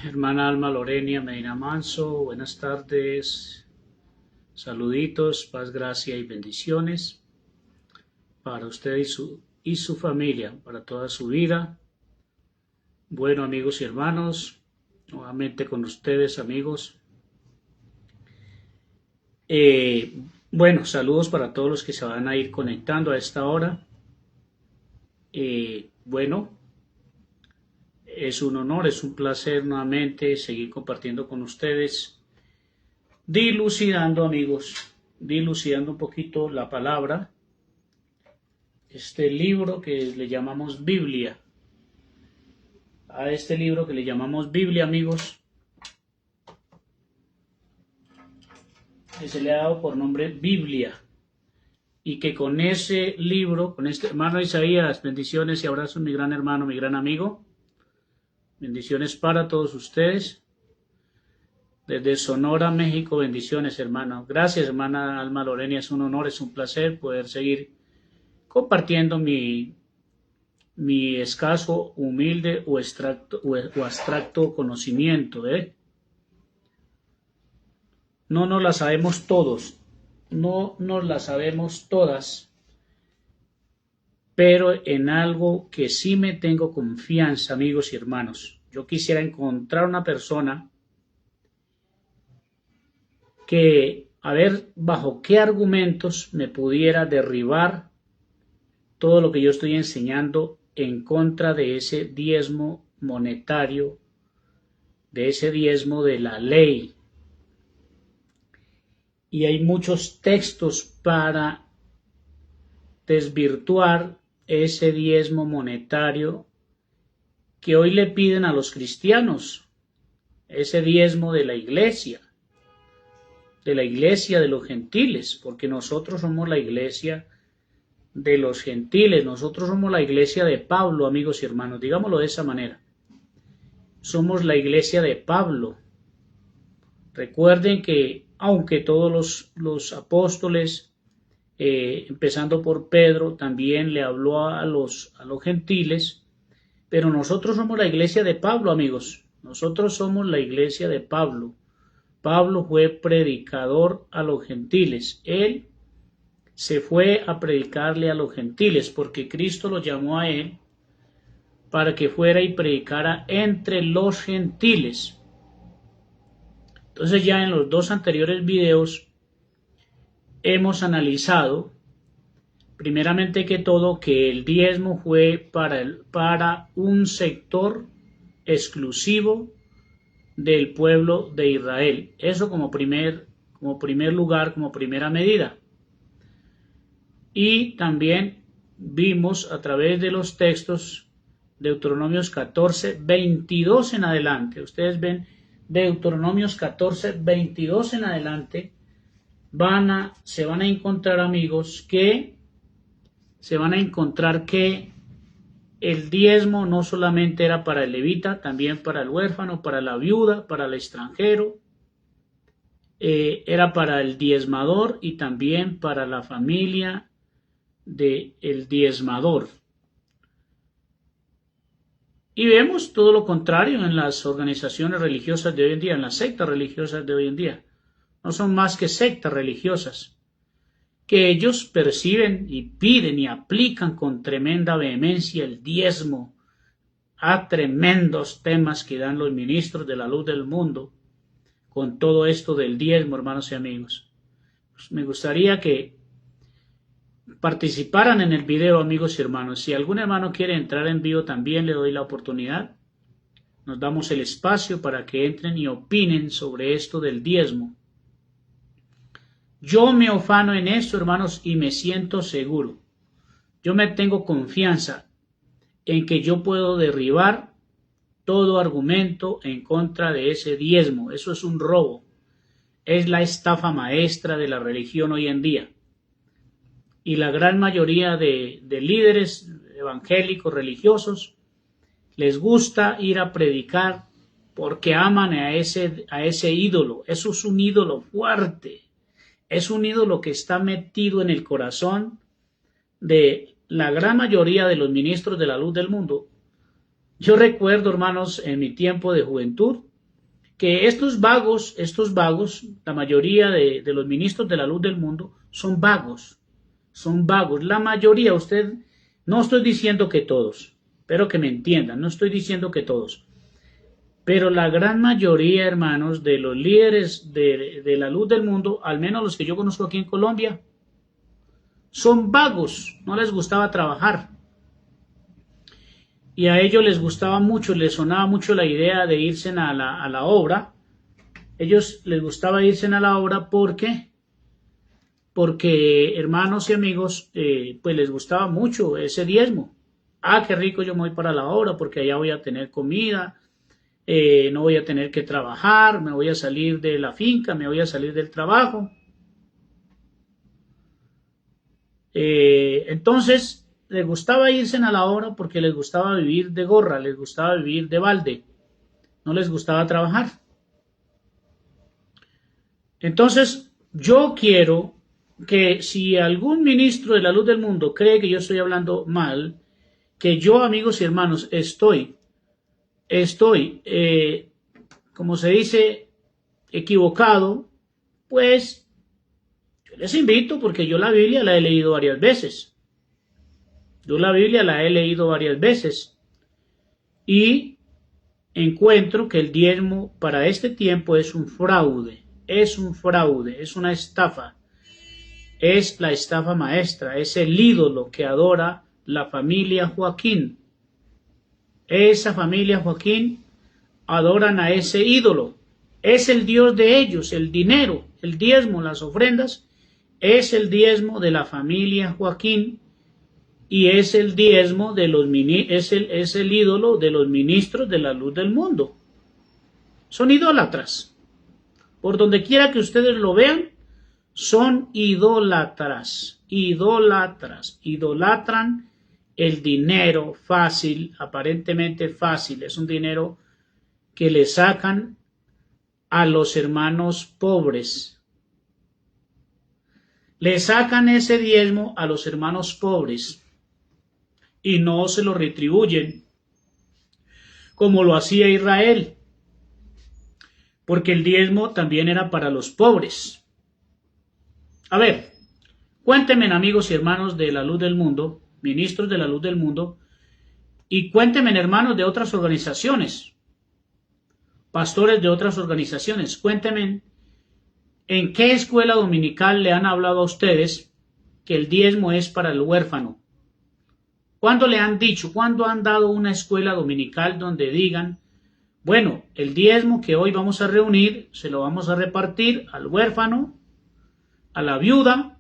Hermana Alma Lorenia Medina Manso, buenas tardes, saluditos, paz, gracia y bendiciones para usted y su familia, para toda su vida. Bueno, amigos y hermanos, nuevamente con ustedes, amigos. Bueno, saludos para todos los que se van a ir conectando a esta hora. Bueno, es un honor, es un placer nuevamente seguir compartiendo con ustedes, dilucidando, amigos, dilucidando un poquito la palabra, este libro que le llamamos Biblia. A este libro que le llamamos Biblia, amigos, que se le ha dado por nombre Biblia, y que con ese libro, con este hermano Isaías, bendiciones y abrazos, mi gran hermano, mi gran amigo, bendiciones para todos ustedes, desde Sonora, México, bendiciones, hermano. Gracias, hermana Alma Lorenia, es un honor, es un placer poder seguir compartiendo mi escaso, humilde o abstracto conocimiento, No nos la sabemos todos, no nos la sabemos todas, pero en algo que sí me tengo confianza, amigos y hermanos. Yo quisiera encontrar una persona que, a ver, bajo qué argumentos me pudiera derribar todo lo que yo estoy enseñando en contra de ese diezmo monetario, de ese diezmo de la ley. Y hay muchos textos para desvirtuar ese diezmo monetario que hoy le piden a los cristianos, ese diezmo de la iglesia de los gentiles, porque nosotros somos la iglesia de los gentiles, nosotros somos la iglesia de Pablo, amigos y hermanos, digámoslo de esa manera. Somos la iglesia de Pablo. Recuerden que aunque todos los apóstoles, empezando por Pedro, también le habló a los gentiles, pero nosotros somos la iglesia de Pablo, amigos. Nosotros somos la iglesia de Pablo. Pablo fue predicador a los gentiles. Él se fue a predicarle a los gentiles porque Cristo lo llamó a él para que fuera y predicara entre los gentiles. Entonces ya en los dos anteriores videos hemos analizado, primeramente que todo, que el diezmo fue para un sector exclusivo del pueblo de Israel. Eso como primer lugar, como primera medida. Y también vimos a través de los textos Deuteronomios 14, 22 en adelante. Ustedes ven Deuteronomios 14, 22 en adelante. Se van a encontrar, amigos, que el diezmo no solamente era para el levita, también para el huérfano, para la viuda, para el extranjero, era para el diezmador y también para la familia del diezmador. Y vemos todo lo contrario en las organizaciones religiosas de hoy en día, en las sectas religiosas de hoy en día. No son más que sectas religiosas, que ellos perciben y piden y aplican con tremenda vehemencia el diezmo a tremendos temas que dan los ministros de la luz del mundo con todo esto del diezmo, hermanos y amigos. Pues me gustaría que participaran en el video, amigos y hermanos. Si algún hermano quiere entrar en vivo, también le doy la oportunidad. Nos damos el espacio para que entren y opinen sobre esto del diezmo. Yo me ufano en esto, hermanos, y me siento seguro. Yo me tengo confianza en que yo puedo derribar todo argumento en contra de ese diezmo. Eso es un robo. Es la estafa maestra de la religión hoy en día. Y la gran mayoría de líderes evangélicos religiosos les gusta ir a predicar porque aman a ese ídolo. Eso es un ídolo fuerte. Es un ídolo que está metido en el corazón de la gran mayoría de los ministros de la luz del mundo. Yo recuerdo, hermanos, en mi tiempo de juventud, que estos vagos, la mayoría de los ministros de la luz del mundo son vagos, la mayoría, no estoy diciendo que todos, pero que me entiendan, no estoy diciendo que todos, pero la gran mayoría, hermanos, de los líderes de la luz del mundo, al menos los que yo conozco aquí en Colombia, son vagos, no les gustaba trabajar. Y a ellos les gustaba mucho, les sonaba mucho la idea de irse a la obra. Ellos les gustaba irse a la obra porque, hermanos y amigos, pues les gustaba mucho ese diezmo. Ah, qué rico, yo me voy para la obra porque allá voy a tener comida, no voy a tener que trabajar, me voy a salir de la finca, me voy a salir del trabajo. Entonces, les gustaba irse a la obra porque les gustaba vivir de gorra, les gustaba vivir de balde, no les gustaba trabajar. Entonces, yo quiero que si algún ministro de la luz del mundo cree que yo estoy hablando mal, que yo, amigos y hermanos, estoy, como se dice, equivocado, pues yo les invito porque yo la Biblia la he leído varias veces. Yo la Biblia la he leído varias veces y encuentro que el diezmo para este tiempo es un fraude, es una estafa, es la estafa maestra, es el ídolo que adora la familia Joaquín. Esa familia Joaquín adoran a ese ídolo, es el Dios de ellos, el dinero, el diezmo, las ofrendas, es el diezmo de la familia Joaquín. Y es el diezmo de los es el ídolo de los ministros de la luz del mundo. Son idólatras. Por donde quiera que ustedes lo vean, son idólatras. Idolatran el dinero fácil, aparentemente fácil. Es un dinero que le sacan a los hermanos pobres. Le sacan ese diezmo a los hermanos pobres. Y no se lo retribuyen como lo hacía Israel, porque el diezmo también era para los pobres. A ver, cuéntenme, amigos y hermanos de la luz del mundo, ministros de la luz del mundo, y cuéntenme, hermanos de otras organizaciones, pastores de otras organizaciones, cuéntenme en qué escuela dominical le han hablado a ustedes que el diezmo es para el huérfano. ¿Cuándo le han dicho, cuándo han dado una escuela dominical donde digan, bueno, el diezmo que hoy vamos a reunir se lo vamos a repartir al huérfano, a la viuda,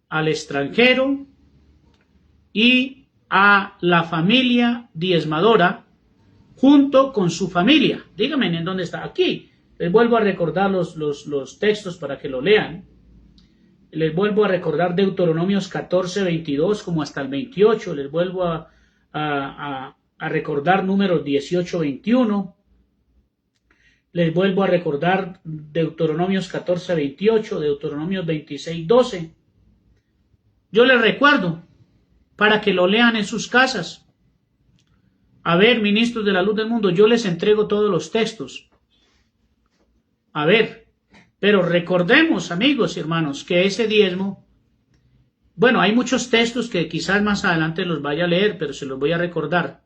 al extranjero y a la familia diezmadora junto con su familia? Díganme en dónde está. Aquí les vuelvo a recordar los textos para que lo lean. Les vuelvo a recordar Deuteronomios 14, 22 como hasta el 28. Les vuelvo a recordar Números 18, 21. Les vuelvo a recordar Deuteronomios 14, 28, Deuteronomios 26, 12. Yo les recuerdo para que lo lean en sus casas. A ver, ministros de la luz del mundo, yo les entrego todos los textos. A ver. Pero recordemos, amigos y hermanos, que ese diezmo, bueno, hay muchos textos que quizás más adelante los vaya a leer, pero se los voy a recordar,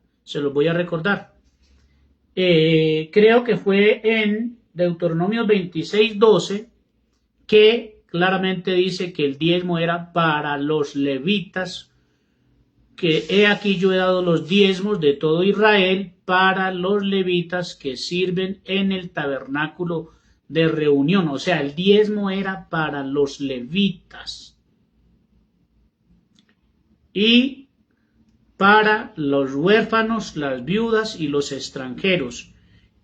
creo que fue en Deuteronomio 26, 12, que claramente dice que el diezmo era para los levitas, que he aquí yo he dado los diezmos de todo Israel para los levitas que sirven en el tabernáculo de reunión. O sea, el diezmo era para los levitas y para los huérfanos, las viudas y los extranjeros.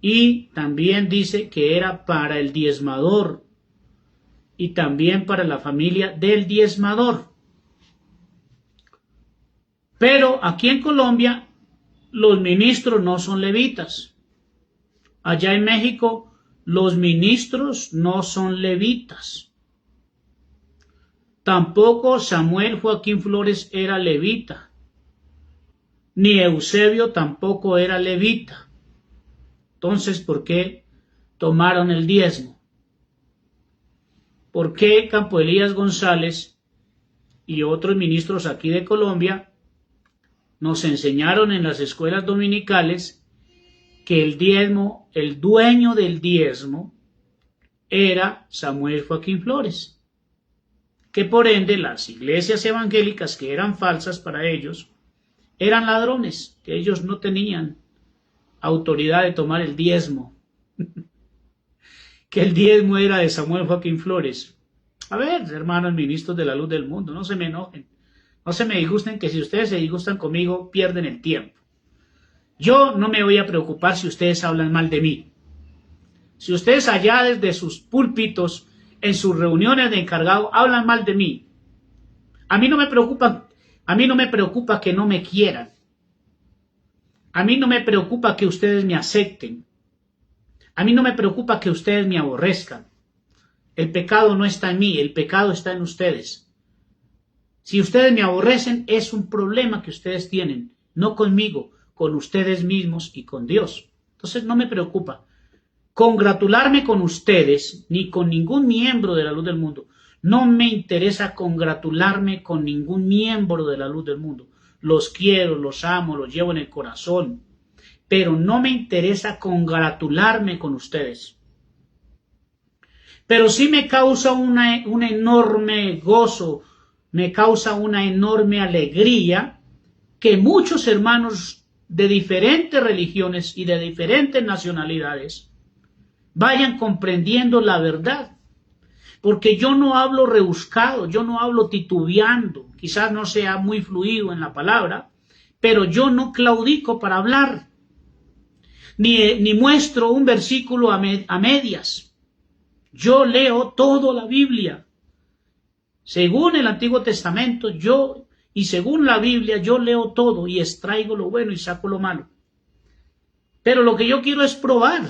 Y también dice que era para el diezmador y también para la familia del diezmador. Pero aquí en Colombia los ministros no son levitas. Allá en México los ministros no son levitas. Tampoco Samuel Joaquín Flores era levita. Ni Eusebio tampoco era levita. Entonces, ¿por qué tomaron el diezmo? ¿Por qué Campo Elías González y otros ministros aquí de Colombia nos enseñaron en las escuelas dominicales que el diezmo, el dueño del diezmo, era Samuel Joaquín Flores? Que por ende las iglesias evangélicas, que eran falsas para ellos, eran ladrones, que ellos no tenían autoridad de tomar el diezmo, que el diezmo era de Samuel Joaquín Flores. A ver, hermanos ministros de la luz del mundo, no se me enojen, no se me disgusten, que si ustedes se disgustan conmigo, pierden el tiempo. Yo no me voy a preocupar si ustedes hablan mal de mí. Si ustedes allá desde sus púlpitos, en sus reuniones de encargado, hablan mal de mí, a mí no me preocupa que no me quieran. A mí no me preocupa que ustedes me acepten. A mí no me preocupa que ustedes me aborrezcan. El pecado no está en mí, el pecado está en ustedes. Si ustedes me aborrecen, es un problema que ustedes tienen, no conmigo, con ustedes mismos y con Dios. Entonces no me preocupa congratularme con ustedes, ni con ningún miembro de la luz del mundo. No me interesa congratularme con ningún miembro de la luz del mundo. Los quiero, los amo, los llevo en el corazón. Pero no me interesa congratularme con ustedes. Pero sí me causa un enorme gozo, me causa una enorme alegría que muchos hermanos de diferentes religiones y de diferentes nacionalidades vayan comprendiendo la verdad. Porque yo no hablo rebuscado, yo no hablo titubeando, quizás no sea muy fluido en la palabra, pero yo no claudico para hablar, ni muestro un versículo a medias. Yo leo toda la Biblia. Según el Antiguo Testamento, y según la Biblia, yo leo todo y extraigo lo bueno y saco lo malo. Pero lo que yo quiero es probar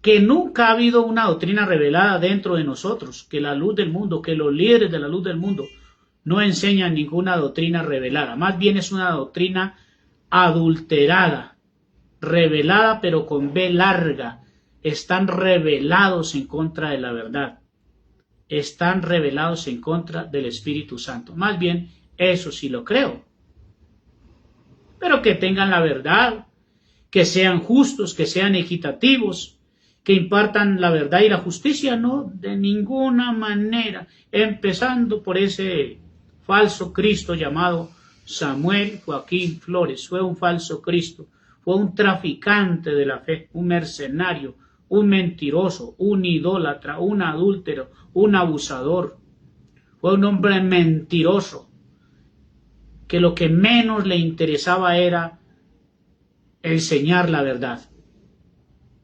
que nunca ha habido una doctrina revelada dentro de nosotros, que la luz del mundo, que los líderes de la luz del mundo no enseñan ninguna doctrina revelada. Más bien es una doctrina adulterada, revelada pero con B larga. Están revelados en contra de la verdad. Están revelados en contra del Espíritu Santo. Más bien, eso sí lo creo. Pero que tengan la verdad, que sean justos, que sean equitativos, que impartan la verdad y la justicia, no, de ninguna manera, empezando por ese falso Cristo llamado Samuel Joaquín Flores. Fue un falso Cristo, fue un traficante de la fe, un mercenario, un mentiroso, un idólatra, un adúltero, un abusador. Fue un hombre mentiroso, que lo que menos le interesaba era enseñar la verdad.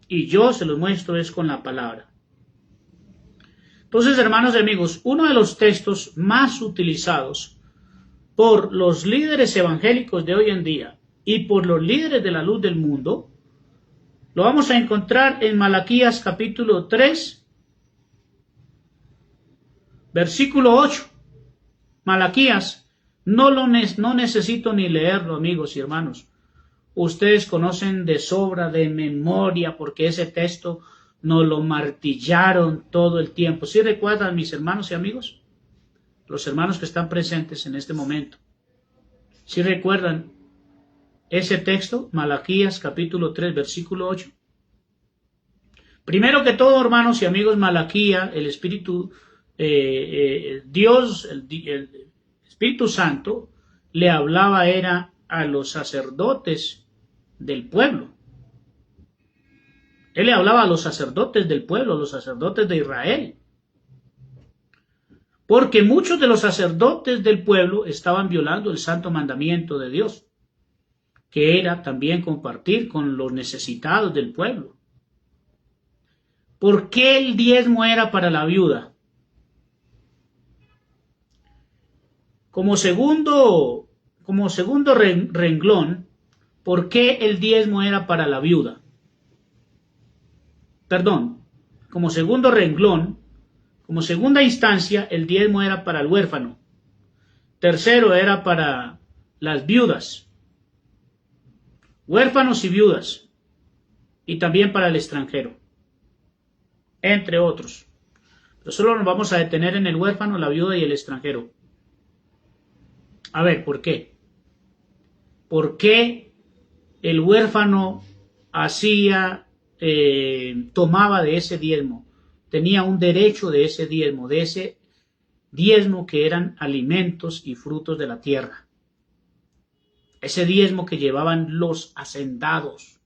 Y yo se los muestro es con la palabra. Entonces, hermanos y amigos, uno de los textos más utilizados por los líderes evangélicos de hoy en día y por los líderes de la luz del mundo, lo vamos a encontrar en Malaquías capítulo 3, versículo 8. Malaquías, no necesito ni leerlo, amigos y hermanos. Ustedes conocen de sobra, de memoria, porque ese texto nos lo martillaron todo el tiempo. ¿Sí recuerdan, mis hermanos y amigos? Los hermanos que están presentes en este momento. ¿Sí recuerdan ese texto? Malaquías capítulo 3, versículo 8. Primero que todo, hermanos y amigos, Malaquía, el Espíritu, Dios, el Espíritu Santo, le hablaba era a los sacerdotes del pueblo. Él le hablaba a los sacerdotes del pueblo, a los sacerdotes de Israel. Porque muchos de los sacerdotes del pueblo estaban violando el santo mandamiento de Dios, que era también compartir con los necesitados del pueblo. ¿Por qué el diezmo era para la viuda? Como segundo renglón, ¿por qué el diezmo era para la viuda? Perdón, como segundo renglón, como segunda instancia, el diezmo era para el huérfano. Tercero era para las viudas. Huérfanos y viudas. y también para el extranjero, entre otros. Pero solo nos vamos a detener en el huérfano, la viuda y el extranjero. A ver, ¿por qué? ¿Por qué el huérfano tomaba de ese diezmo? Tenía un derecho de ese diezmo que eran alimentos y frutos de la tierra. Ese diezmo que llevaban los hacendados.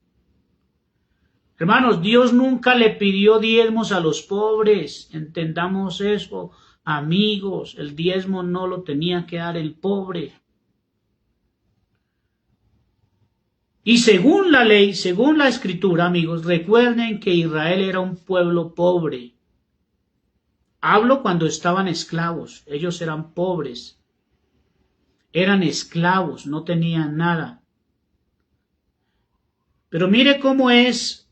Hermanos, Dios nunca le pidió diezmos a los pobres. Entendamos eso, amigos. El diezmo no lo tenía que dar el pobre. Y según la ley, según la escritura, amigos, recuerden que Israel era un pueblo pobre. Hablo cuando estaban esclavos. Ellos eran pobres. Eran esclavos, no tenían nada. Pero mire cómo es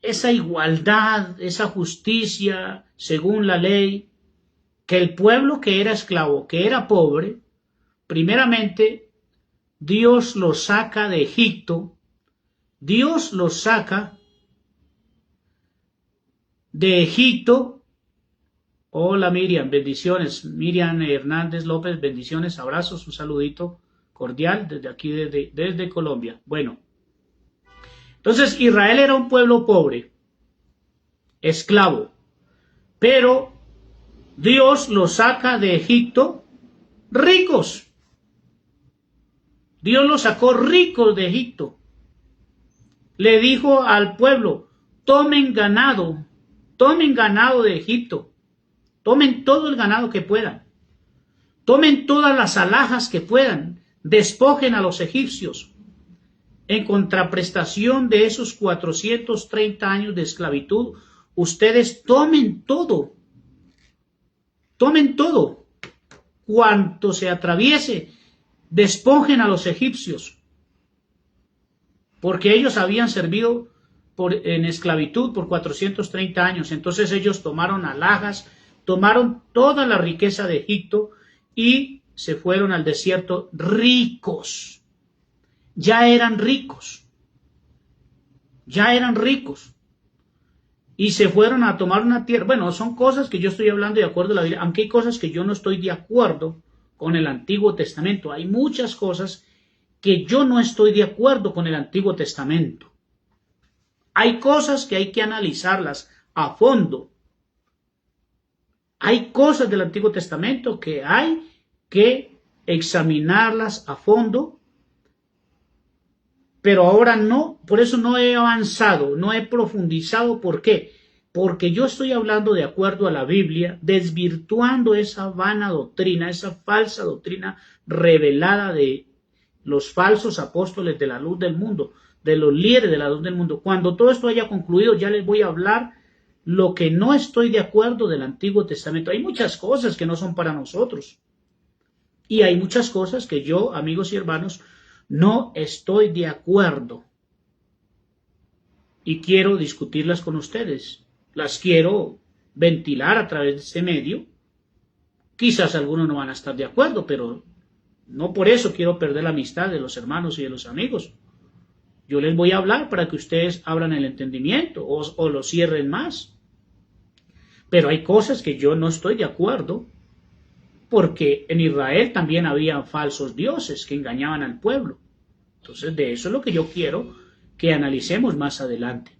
esa igualdad, esa justicia, según la ley, que el pueblo que era esclavo, que era pobre, primeramente Dios los saca de Egipto, Dios los saca de Egipto. Hola Miriam, bendiciones. Miriam Hernández López, bendiciones, abrazos, un saludito cordial desde aquí, desde Colombia. Bueno, entonces Israel era un pueblo pobre, esclavo, pero Dios los saca de Egipto ricos. Dios los sacó ricos de Egipto. Le dijo al pueblo, tomen ganado de Egipto. Tomen todo el ganado que puedan. Tomen todas las alhajas que puedan. Despojen a los egipcios. En contraprestación de esos 430 años de esclavitud, ustedes tomen todo. Tomen todo. Cuanto se atraviese, despojen a los egipcios. Porque ellos habían servido en esclavitud por 430 años. Entonces ellos tomaron alhajas, tomaron toda la riqueza de Egipto y se fueron al desierto ricos. Ya eran ricos. Y se fueron a tomar una tierra. Bueno, son cosas que yo estoy hablando de acuerdo a la Biblia, aunque hay cosas que yo no estoy de acuerdo con el Antiguo Testamento. Hay muchas cosas que yo no estoy de acuerdo con el Antiguo Testamento. Hay cosas que hay que analizarlas a fondo. Hay cosas del Antiguo Testamento que hay que examinarlas a fondo, pero ahora no, por eso no he avanzado, no he profundizado. ¿Por qué? Porque yo estoy hablando de acuerdo a la Biblia, desvirtuando esa vana doctrina, esa falsa doctrina revelada de los falsos apóstoles de la luz del mundo, de los líderes de la luz del mundo. Cuando todo esto haya concluido, ya les voy a hablar lo que no estoy de acuerdo del Antiguo Testamento. Hay muchas cosas que no son para nosotros. Y hay muchas cosas que yo, amigos y hermanos, no estoy de acuerdo. Y quiero discutirlas con ustedes. Las quiero ventilar a través de este medio. Quizás algunos no van a estar de acuerdo, pero no por eso quiero perder la amistad de los hermanos y de los amigos. Yo les voy a hablar para que ustedes abran el entendimiento o lo cierren más. Pero hay cosas que yo no estoy de acuerdo, porque en Israel también había falsos dioses que engañaban al pueblo. Entonces de eso es lo que yo quiero que analicemos más adelante.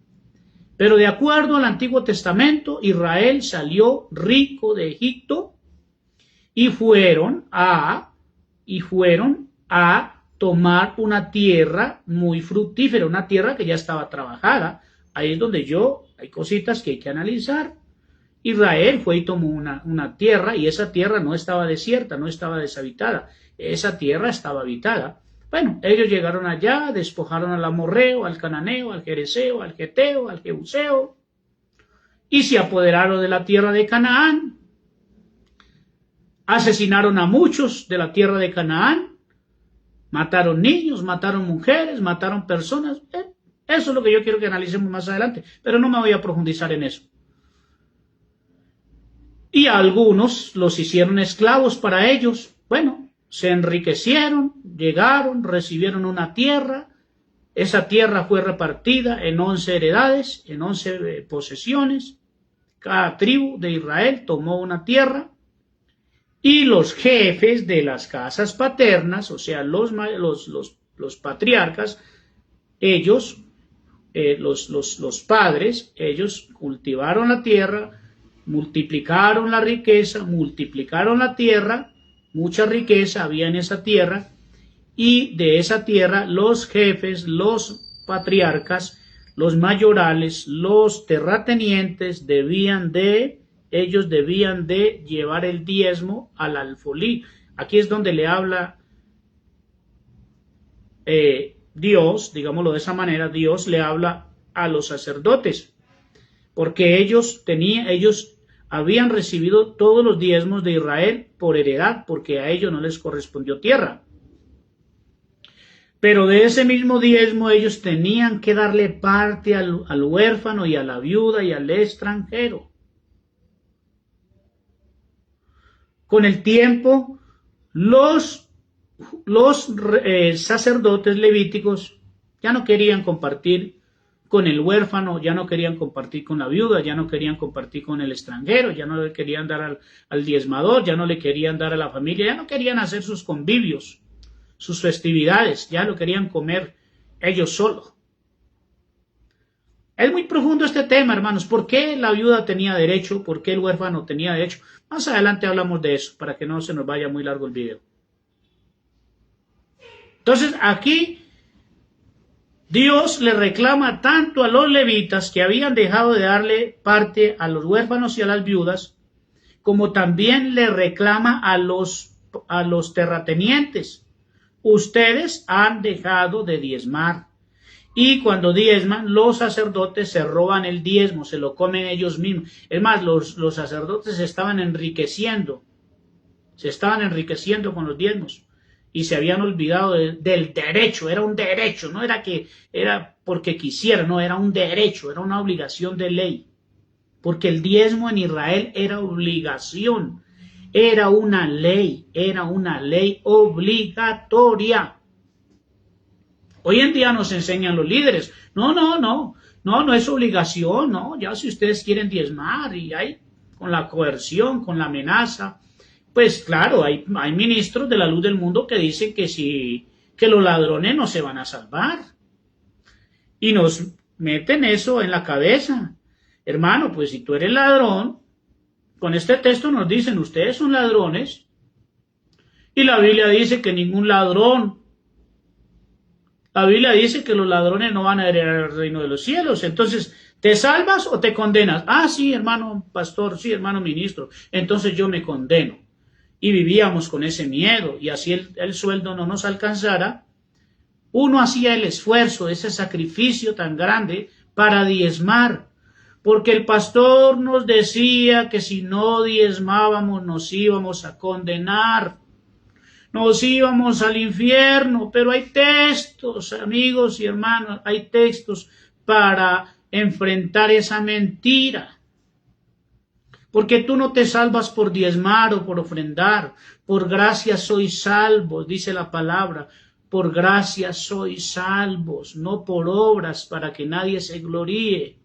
Pero de acuerdo al Antiguo Testamento, Israel salió rico de Egipto y fueron a tomar una tierra muy fructífera, una tierra que ya estaba trabajada. Ahí es donde hay cositas que hay que analizar. Israel fue y tomó una tierra, y esa tierra no estaba desierta, no estaba deshabitada, esa tierra estaba habitada. Bueno, ellos llegaron allá, despojaron al amorreo, al cananeo, al jereseo, al geteo, al jebuseo, y se apoderaron de la tierra de Canaán. Asesinaron a muchos de la tierra de Canaán, mataron niños, mataron mujeres, mataron personas. Eso es lo que yo quiero que analicemos más adelante, pero no me voy a profundizar en eso. Y a algunos los hicieron esclavos para ellos. Bueno, se enriquecieron, llegaron, recibieron una tierra, Esa tierra fue repartida en 11 heredades, en 11 posesiones. Cada tribu de Israel tomó una tierra y los jefes de las casas paternas, o sea, los patriarcas, ellos, los padres, ellos cultivaron la tierra, multiplicaron la riqueza, multiplicaron la tierra, mucha riqueza había en esa tierra, y de esa tierra los jefes, los patriarcas, los mayorales, los terratenientes ellos debían de llevar el diezmo al alfolí. Aquí es donde le habla Dios, digámoslo de esa manera, Dios le habla a los sacerdotes, porque ellos habían recibido todos los diezmos de Israel por heredad, porque a ellos no les correspondió tierra. Pero de ese mismo diezmo ellos tenían que darle parte al huérfano y a la viuda y al extranjero. Con el tiempo, los sacerdotes levíticos ya no querían compartir con el huérfano, ya no querían compartir con la viuda, ya no querían compartir con el extranjero, ya no le querían dar al diezmador, ya no le querían dar a la familia, ya no querían hacer sus convivios, sus festividades, ya lo querían comer ellos solos. Es muy profundo este tema, hermanos. ¿Por qué la viuda tenía derecho? ¿Por qué el huérfano tenía derecho? Más adelante hablamos de eso, para que no se nos vaya muy largo el video. Entonces, aquí Dios le reclama tanto a los levitas que habían dejado de darle parte a los huérfanos y a las viudas, como también le reclama a los terratenientes. Ustedes han dejado de diezmar. Y cuando diezman, los sacerdotes se roban el diezmo, se lo comen ellos mismos. Es más, los sacerdotes se estaban enriqueciendo con los diezmos. Y se habían olvidado del derecho, era un derecho, no era que era porque quisiera, no, era un derecho, era una obligación de ley. Porque el diezmo en Israel era obligación. Era una ley obligatoria. Hoy en día nos enseñan los líderes, no es obligación, no, ya si ustedes quieren diezmar y hay con la coerción, con la amenaza, pues claro, hay ministros de la luz del mundo que dicen que los ladrones no se van a salvar. Y nos meten eso en la cabeza. Hermano, pues si tú eres ladrón, con este texto nos dicen, ustedes son ladrones, y la Biblia dice que ningún ladrón, la Biblia dice que los ladrones no van a heredar el reino de los cielos. Entonces, ¿te salvas o te condenas? Ah, sí, hermano pastor, sí, hermano ministro, entonces yo me condeno. Y vivíamos con ese miedo, y así el sueldo no nos alcanzara, uno hacía el esfuerzo, ese sacrificio tan grande para diezmar. Porque el pastor nos decía que si no diezmábamos nos íbamos a condenar, nos íbamos al infierno. Pero hay textos, amigos y hermanos, hay textos para enfrentar esa mentira. Porque tú no te salvas por diezmar o por ofrendar, por gracia sois salvos, dice la palabra. Por gracia sois salvos, no por obras para que nadie se gloríe.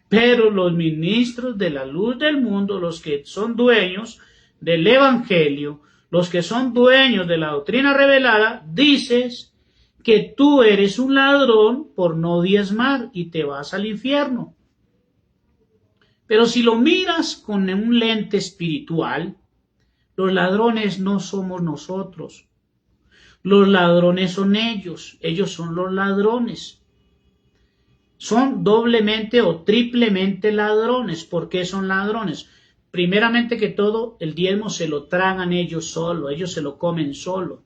Pero los ministros de la luz del mundo, los que son dueños del evangelio, los que son dueños de la doctrina revelada, dices que tú eres un ladrón por no diezmar y te vas al infierno. Pero si lo miras con un lente espiritual, los ladrones no somos nosotros. Los ladrones son ellos son los ladrones. Son doblemente o triplemente ladrones. ¿Por qué son ladrones? Primeramente que todo, el diezmo se lo tragan ellos solo, ellos se lo comen solo.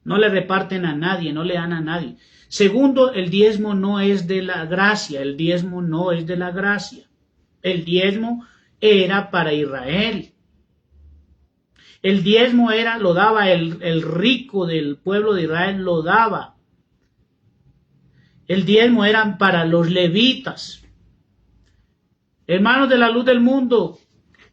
No le reparten a nadie, no le dan a nadie. Segundo, el diezmo no es de la gracia, el diezmo no es de la gracia. El diezmo era para Israel. El diezmo lo daba el rico del pueblo de Israel, lo daba. El diezmo eran para los levitas. Hermanos de la luz del mundo,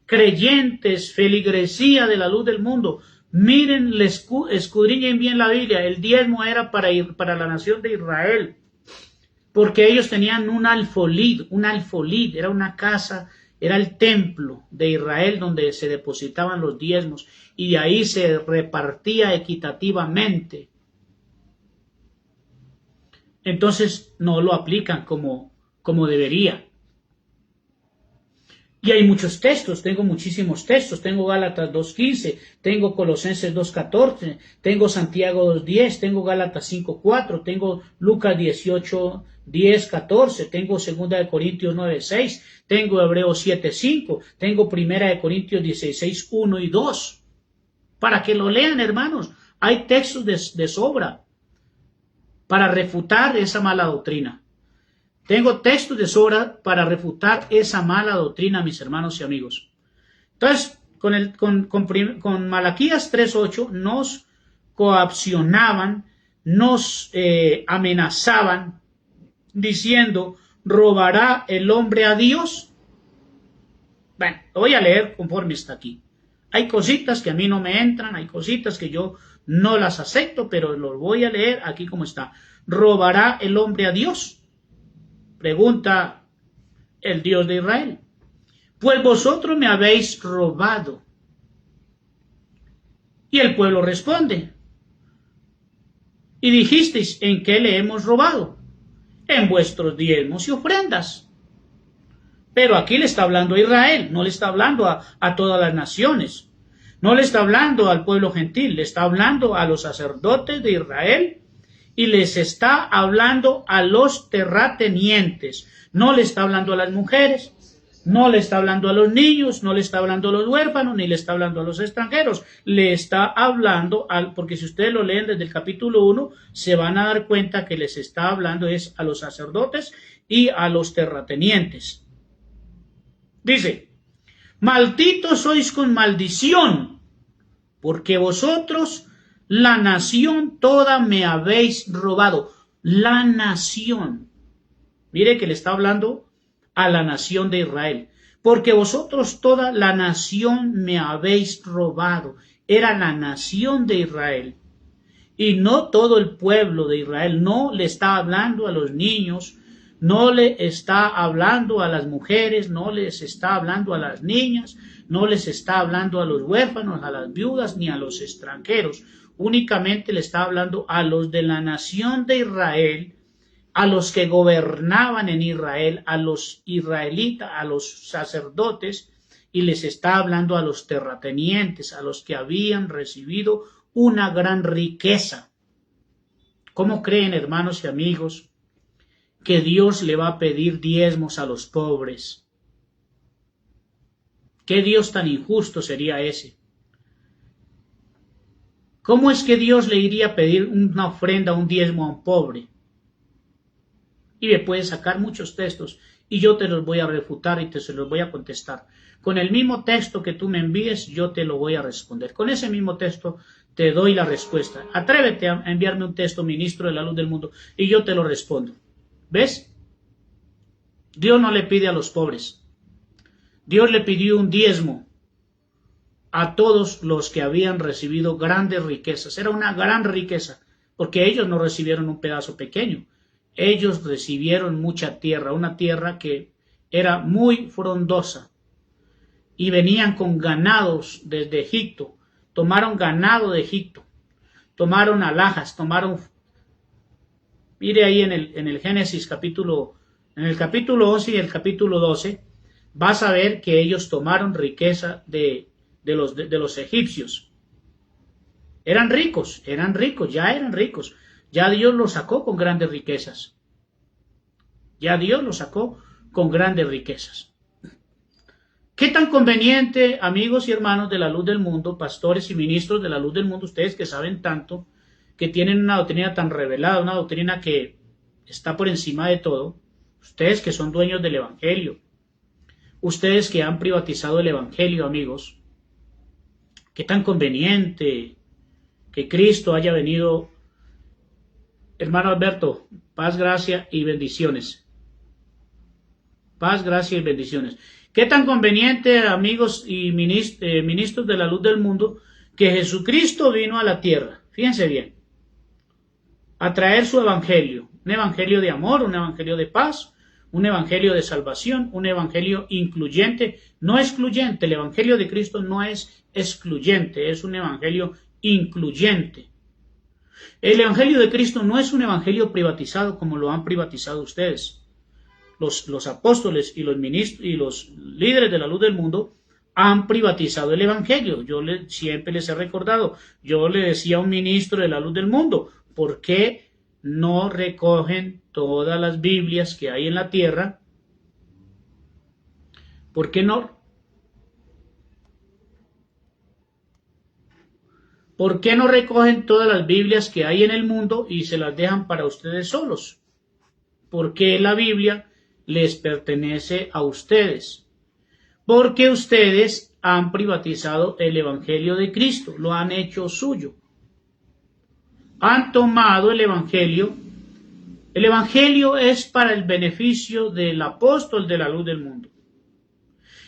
creyentes, feligresía de la luz del mundo, miren, escudriñen bien la Biblia. El diezmo era para la nación de Israel. porque ellos tenían un alfolid, era una casa, era el templo de Israel donde se depositaban los diezmos y de ahí se repartía equitativamente. Entonces no lo aplican como debería. Y hay muchos textos, tengo muchísimos textos, tengo Gálatas 2.15, tengo Colosenses 2.14, tengo Santiago 2.10, tengo Gálatas 5.4, tengo Lucas 18.10.14, tengo 2 Corintios 9.6, tengo Hebreos 7.5, tengo 1 Corintios 16.1 y 2. Para que lo lean, hermanos, hay textos de sobra para refutar esa mala doctrina. Tengo textos de sobra para refutar esa mala doctrina, mis hermanos y amigos. Entonces, con Malaquías 3.8 nos coaccionaban, nos amenazaban, diciendo, ¿robará el hombre a Dios? Bueno, lo voy a leer conforme está aquí. Hay cositas que a mí no me entran, hay cositas que yo no las acepto, pero lo voy a leer aquí como está. ¿Robará el hombre a Dios? Pregunta el Dios de Israel. Pues vosotros me habéis robado. Y el pueblo responde. Y dijisteis, ¿en qué le hemos robado? En vuestros diezmos y ofrendas. Pero aquí le está hablando a Israel, no le está hablando a todas las naciones. No le está hablando al pueblo gentil, le está hablando a los sacerdotes de Israel. Y les está hablando a los terratenientes, no le está hablando a las mujeres, no le está hablando a los niños, no le está hablando a los huérfanos, ni le está hablando a los extranjeros, le está hablando, porque si ustedes lo leen desde el capítulo 1, se van a dar cuenta que les está hablando es a los sacerdotes y a los terratenientes. Dice, malditos sois con maldición, porque vosotros la nación toda me habéis robado. La nación. Mire que le está hablando a la nación de Israel. Porque vosotros toda la nación me habéis robado. Era la nación de Israel. Y no todo el pueblo de Israel. No le está hablando a los niños. No le está hablando a las mujeres. No les está hablando a las niñas. No les está hablando a los huérfanos, a las viudas, ni a los extranjeros. Únicamente le está hablando a los de la nación de Israel, a los que gobernaban en Israel, a los israelitas, a los sacerdotes, y les está hablando a los terratenientes, a los que habían recibido una gran riqueza. ¿Cómo creen, hermanos y amigos, que Dios le va a pedir diezmos a los pobres? ¿Qué Dios tan injusto sería ese? ¿Cómo es que Dios le iría a pedir una ofrenda, un diezmo a un pobre? Y me puedes sacar muchos textos y yo te los voy a refutar y se los voy a contestar. Con el mismo texto que tú me envíes, yo te lo voy a responder. Con ese mismo texto te doy la respuesta. Atrévete a enviarme un texto, ministro de la luz del mundo, y yo te lo respondo. ¿Ves? Dios no le pide a los pobres. Dios le pidió un diezmo a todos los que habían recibido grandes riquezas. Era una gran riqueza, porque ellos no recibieron un pedazo pequeño. Ellos recibieron mucha tierra, una tierra que era muy frondosa. Y venían con ganados desde Egipto. Tomaron ganado de Egipto. Tomaron alhajas, mire ahí en el Génesis en el capítulo 11 y el capítulo 12, vas a ver que ellos tomaron riqueza de los egipcios. Eran ricos, ya eran ricos. Ya Dios los sacó con grandes riquezas. ¿Qué tan conveniente, amigos y hermanos de la luz del mundo, pastores y ministros de la luz del mundo, ustedes que saben tanto, que tienen una doctrina tan revelada, una doctrina que está por encima de todo, ustedes que son dueños del evangelio, ustedes que han privatizado el evangelio, amigos, qué tan conveniente que Cristo haya venido. Hermano Alberto, paz, gracia y bendiciones. Paz, gracia y bendiciones. Qué tan conveniente, amigos y ministros de la luz del mundo, que Jesucristo vino a la tierra. Fíjense bien. a traer su evangelio, un evangelio de amor, un evangelio de paz, un evangelio de salvación, un evangelio incluyente, no excluyente. El evangelio de Cristo no es excluyente, es un evangelio incluyente. El evangelio de Cristo no es un evangelio privatizado como lo han privatizado ustedes. Los apóstoles y los ministros y los líderes de la luz del mundo han privatizado el evangelio. Siempre les he recordado, yo le decía a un ministro de la luz del mundo, ¿por qué no recogen todas las Biblias que hay en la tierra? ¿Por qué no? ¿Por qué no recogen todas las Biblias que hay en el mundo y se las dejan para ustedes solos? Porque la Biblia les pertenece a ustedes. Porque ustedes han privatizado el evangelio de Cristo, lo han hecho suyo. Han tomado el evangelio. El evangelio es para el beneficio del apóstol de la luz del mundo.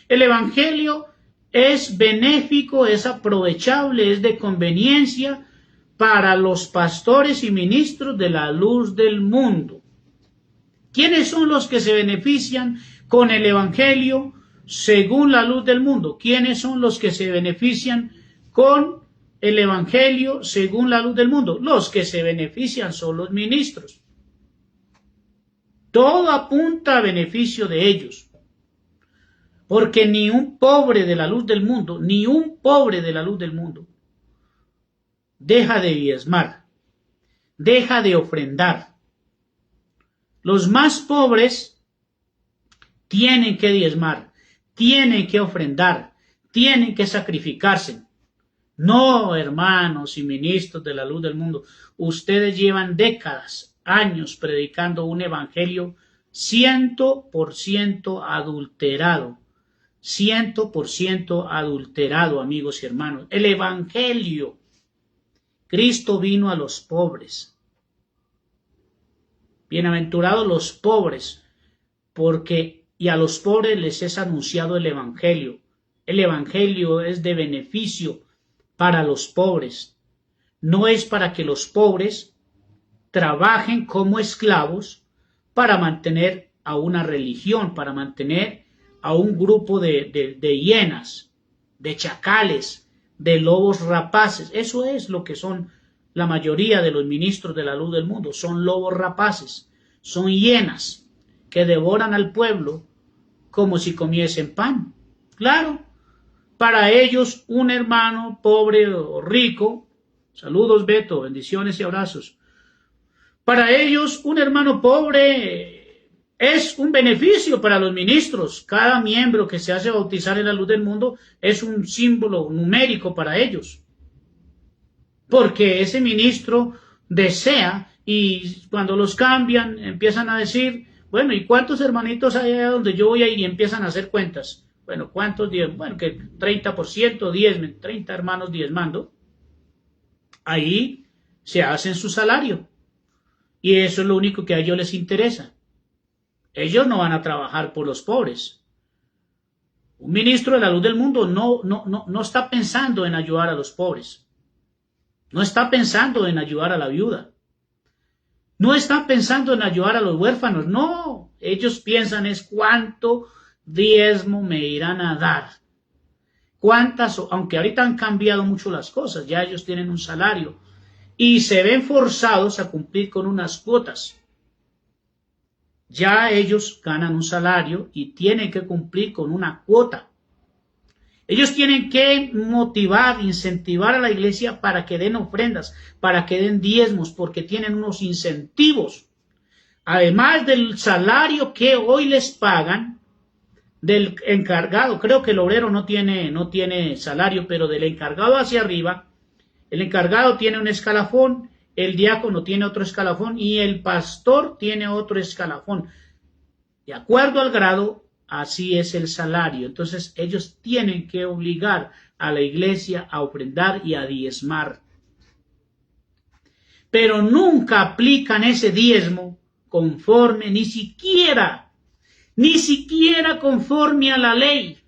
El evangelio es benéfico, es aprovechable, es de conveniencia para los pastores y ministros de la luz del mundo. ¿Quiénes son los que se benefician con el evangelio según la luz del mundo? ¿Quiénes son los que se benefician con el evangelio según la luz del mundo? Los que se benefician son los ministros. Todo apunta a beneficio de ellos. Porque ni un pobre de la luz del mundo, ni un pobre de la luz del mundo, deja de diezmar, deja de ofrendar. Los más pobres tienen que diezmar, tienen que ofrendar, tienen que sacrificarse. No, hermanos y ministros de la luz del mundo, ustedes llevan décadas, años predicando un evangelio 100% adulterado. 100% adulterado, amigos y hermanos. El evangelio. Cristo vino a los pobres. Bienaventurados los pobres, y a los pobres les es anunciado el evangelio. El evangelio es de beneficio para los pobres. No es para que los pobres trabajen como esclavos para mantener a una religión, para mantener a un grupo de hienas, de chacales, de lobos rapaces. Eso es lo que son la mayoría de los ministros de la luz del mundo. Son lobos rapaces, son hienas que devoran al pueblo como si comiesen pan. Claro, para ellos un hermano pobre o rico, saludos Beto, bendiciones y abrazos. Para ellos un hermano pobre es un beneficio para los ministros. Cada miembro que se hace bautizar en la luz del mundo es un símbolo numérico para ellos. Porque ese ministro desea, y cuando los cambian empiezan a decir, bueno, ¿y cuántos hermanitos hay allá donde yo voy a ir? Y empiezan a hacer cuentas. Bueno, ¿cuántos? Bueno, que 30%, 30 hermanos diezmando. Ahí se hacen su salario. Y eso es lo único que a ellos les interesa. Ellos no van a trabajar por los pobres. Un ministro de la luz del mundo no está pensando en ayudar a los pobres. No está pensando en ayudar a la viuda. No está pensando en ayudar a los huérfanos. No, ellos piensan es cuánto diezmo me irán a dar. Aunque ahorita han cambiado mucho las cosas, ya ellos tienen un salario y se ven forzados a cumplir con unas cuotas. Ya ellos ganan un salario y tienen que cumplir con una cuota. Ellos tienen que motivar, incentivar a la iglesia para que den ofrendas, para que den diezmos, porque tienen unos incentivos. Además del salario que hoy les pagan, del encargado, creo que el obrero no tiene salario, pero del encargado hacia arriba, el encargado tiene un escalafón, el diácono tiene otro escalafón y el pastor tiene otro escalafón. De acuerdo al grado, así es el salario. Entonces ellos tienen que obligar a la iglesia a ofrendar y a diezmar. Pero nunca aplican ese diezmo conforme, ni siquiera conforme a la ley.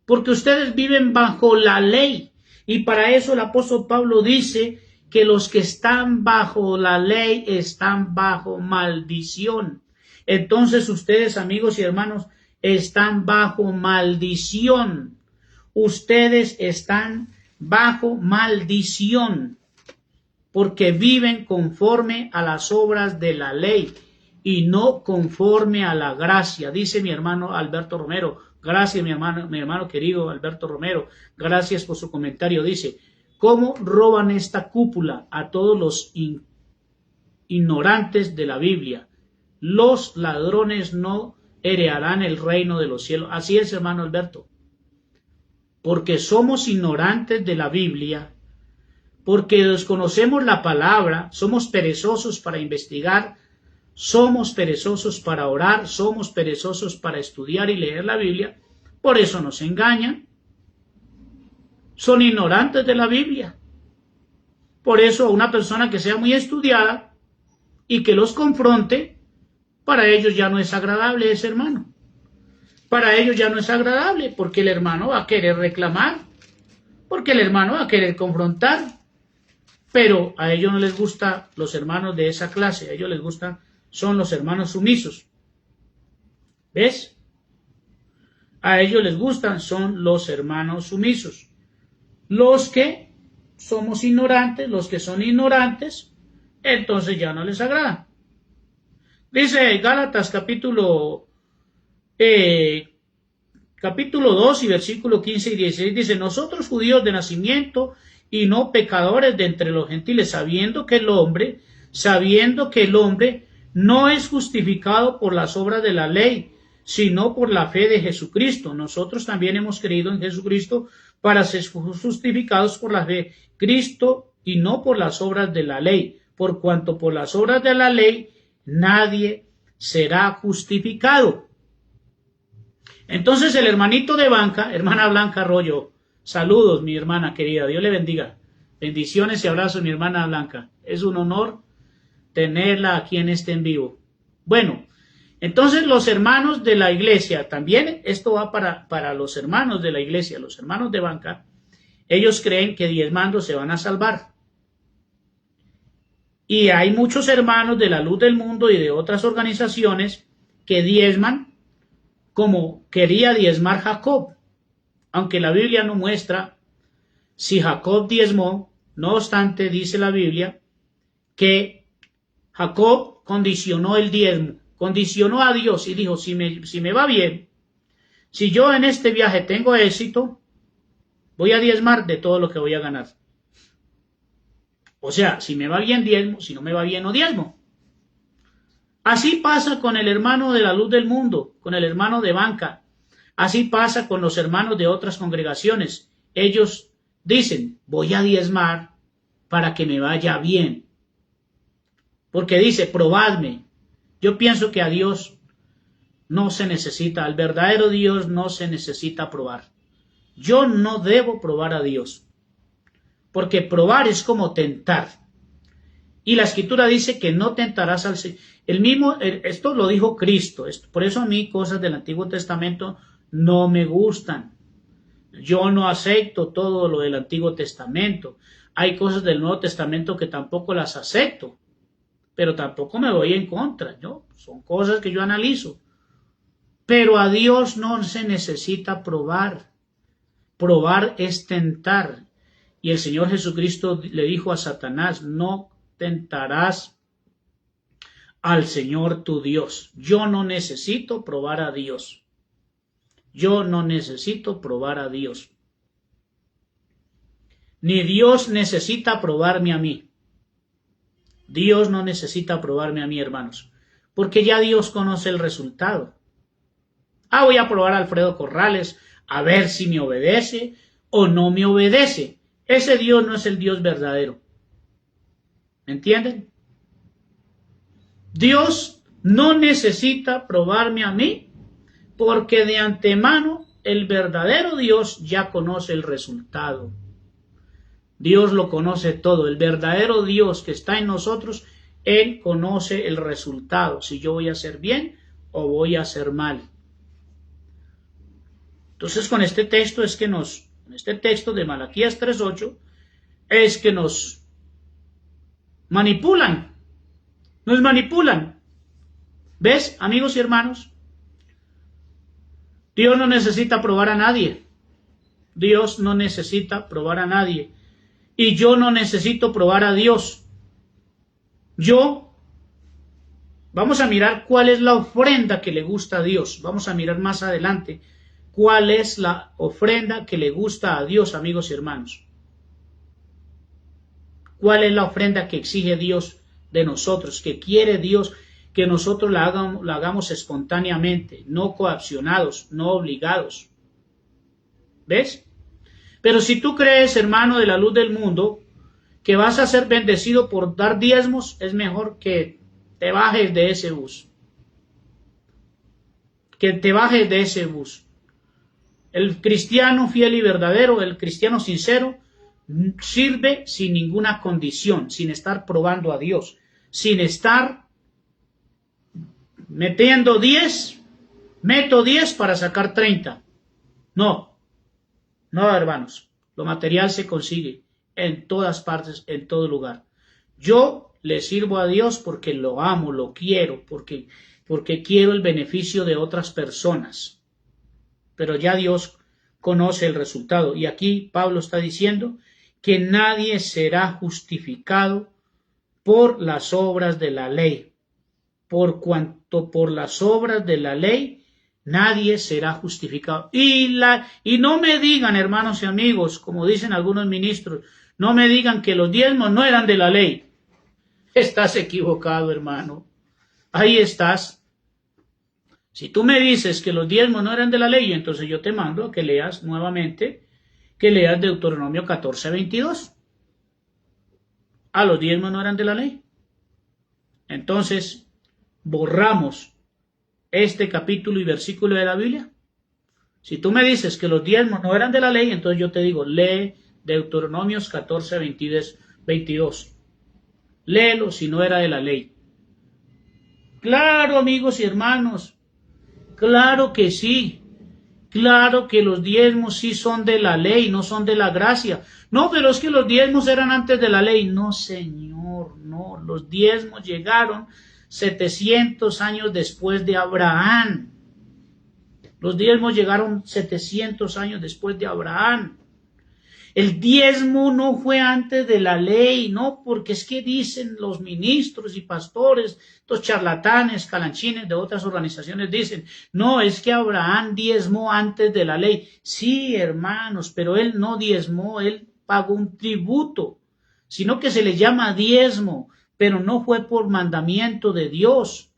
Porque ustedes viven bajo la ley. Y para eso el apóstol Pablo dice que los que están bajo la ley están bajo maldición. Entonces ustedes, amigos y hermanos, están bajo maldición. Ustedes están bajo maldición porque viven conforme a las obras de la ley y no conforme a la gracia. Dice mi hermano Alberto Romero. Gracias, mi hermano querido Alberto Romero. Gracias por su comentario. Dice, ¿cómo roban esta cúpula a todos los ignorantes de la Biblia? Los ladrones no heredarán el reino de los cielos. Así es, hermano Alberto. Porque somos ignorantes de la Biblia, porque desconocemos la palabra, somos perezosos para investigar, somos perezosos para orar, somos perezosos para estudiar y leer la Biblia, por eso nos engañan. Son ignorantes de la Biblia. Por eso a una persona que sea muy estudiada y que los confronte, para ellos ya no es agradable ese hermano. Para ellos ya no es agradable porque el hermano va a querer reclamar, porque el hermano va a querer confrontar. Pero a ellos no les gustan los hermanos de esa clase, a ellos les gustan, son los hermanos sumisos. ¿Ves? A ellos les gustan, son los hermanos sumisos. Los que somos ignorantes, los que son ignorantes, entonces ya no les agrada. Dice Gálatas capítulo 2 y versículo 15 y 16, dice, nosotros judíos de nacimiento y no pecadores de entre los gentiles, sabiendo que el hombre no es justificado por las obras de la ley, sino por la fe de Jesucristo. Nosotros también hemos creído en Jesucristo para ser justificados por la fe de Cristo y no por las obras de la ley, por cuanto por las obras de la ley nadie será justificado. Entonces el hermanito de banca, hermana Blanca Arroyo, saludos mi hermana querida, Dios le bendiga. Bendiciones y abrazos mi hermana Blanca. Es un honor tenerla aquí en este en vivo. Bueno, entonces los hermanos de la iglesia, también esto va para los hermanos de la iglesia, los hermanos de banca, ellos creen que diezmando se van a salvar. Y hay muchos hermanos de la Luz del Mundo y de otras organizaciones que diezman como quería diezmar Jacob, aunque la Biblia no muestra si Jacob diezmó. No obstante, dice la Biblia que Jacob condicionó el diezmo, condicionó a Dios y dijo, si me va bien, si yo en este viaje tengo éxito, voy a diezmar de todo lo que voy a ganar. O sea, si me va bien diezmo, si no me va bien no diezmo. Así pasa con el hermano de la Luz del Mundo, con el hermano de banca. Así pasa con los hermanos de otras congregaciones. Ellos dicen, voy a diezmar para que me vaya bien. Porque dice, probadme. Yo pienso que a Dios no se necesita, al verdadero Dios no se necesita probar. Yo no debo probar a Dios. Porque probar es como tentar. Y la Escritura dice que no tentarás al Señor. Esto lo dijo Cristo. Por eso a mí cosas del Antiguo Testamento no me gustan. Yo no acepto todo lo del Antiguo Testamento. Hay cosas del Nuevo Testamento que tampoco las acepto. Pero tampoco me voy en contra, ¿no? Son cosas que yo analizo. Pero a Dios no se necesita probar. Probar es tentar. Y el Señor Jesucristo le dijo a Satanás, no tentarás al Señor tu Dios. Yo no necesito probar a Dios. Yo no necesito probar a Dios. Ni Dios necesita probarme a mí. Dios no necesita probarme a mí, hermanos, porque ya Dios conoce el resultado. Voy a probar a Alfredo Corrales a ver si me obedece o no me obedece. Ese Dios no es el Dios verdadero. ¿Me entienden? Dios no necesita probarme a mí porque de antemano el verdadero Dios ya conoce el resultado. Dios lo conoce todo. El verdadero Dios que está en nosotros, Él conoce el resultado. Si yo voy a hacer bien o voy a hacer mal. Entonces con este texto de Malaquías 3:8, es que nos Manipulan. Nos manipulan. ¿Ves, amigos y hermanos? Dios no necesita probar a nadie. Dios no necesita probar a nadie. Y yo no necesito probar a Dios. Vamos a mirar cuál es la ofrenda que le gusta a Dios. Vamos a mirar más adelante cuál es la ofrenda que le gusta a Dios, amigos y hermanos. ¿Cuál es la ofrenda que exige Dios de nosotros? Que quiere Dios que nosotros la hagamos espontáneamente, no coaccionados, no obligados. ¿Ves? Pero si tú crees, hermano de la luz del mundo, que vas a ser bendecido por dar diezmos, es mejor que te bajes de ese bus. Que te bajes de ese bus. El cristiano fiel y verdadero, el cristiano sincero, sirve sin ninguna condición, sin estar probando a Dios, sin estar metiendo 10, meto 10 para sacar 30. No, hermanos, lo material se consigue en todas partes, en todo lugar. Yo le sirvo a Dios porque lo amo, lo quiero, porque quiero el beneficio de otras personas. Pero ya Dios conoce el resultado. Y aquí Pablo está diciendo que nadie será justificado por las obras de la ley. Por cuanto por las obras de la ley nadie será justificado. Y no me digan, hermanos y amigos, como dicen algunos ministros, no me digan que los diezmos no eran de la ley. Estás equivocado, hermano. Ahí estás. Si tú me dices que los diezmos no eran de la ley, entonces yo te mando a que leas nuevamente, que leas Deuteronomio 14:22. Los diezmos no eran de la ley. Entonces, borramos este capítulo y versículo de la Biblia. Si tú me dices que los diezmos no eran de la ley, entonces yo te digo, lee Deuteronomios 14:22. Léelo si no era de la ley. Claro, amigos y hermanos, claro que sí. Claro que los diezmos sí son de la ley, no son de la gracia. No, pero es que los diezmos eran antes de la ley. No, señor, no. Los diezmos llegaron 700 años después de Abraham. Los diezmos llegaron 700 años después de Abraham. El diezmo no fue antes de la ley, no, porque es que dicen los ministros y pastores, estos charlatanes, calanchines de otras organizaciones dicen, no, es que Abraham diezmó antes de la ley. Sí, hermanos, pero él no diezmó, él pagó un tributo, sino que se le llama diezmo, pero no fue por mandamiento de Dios.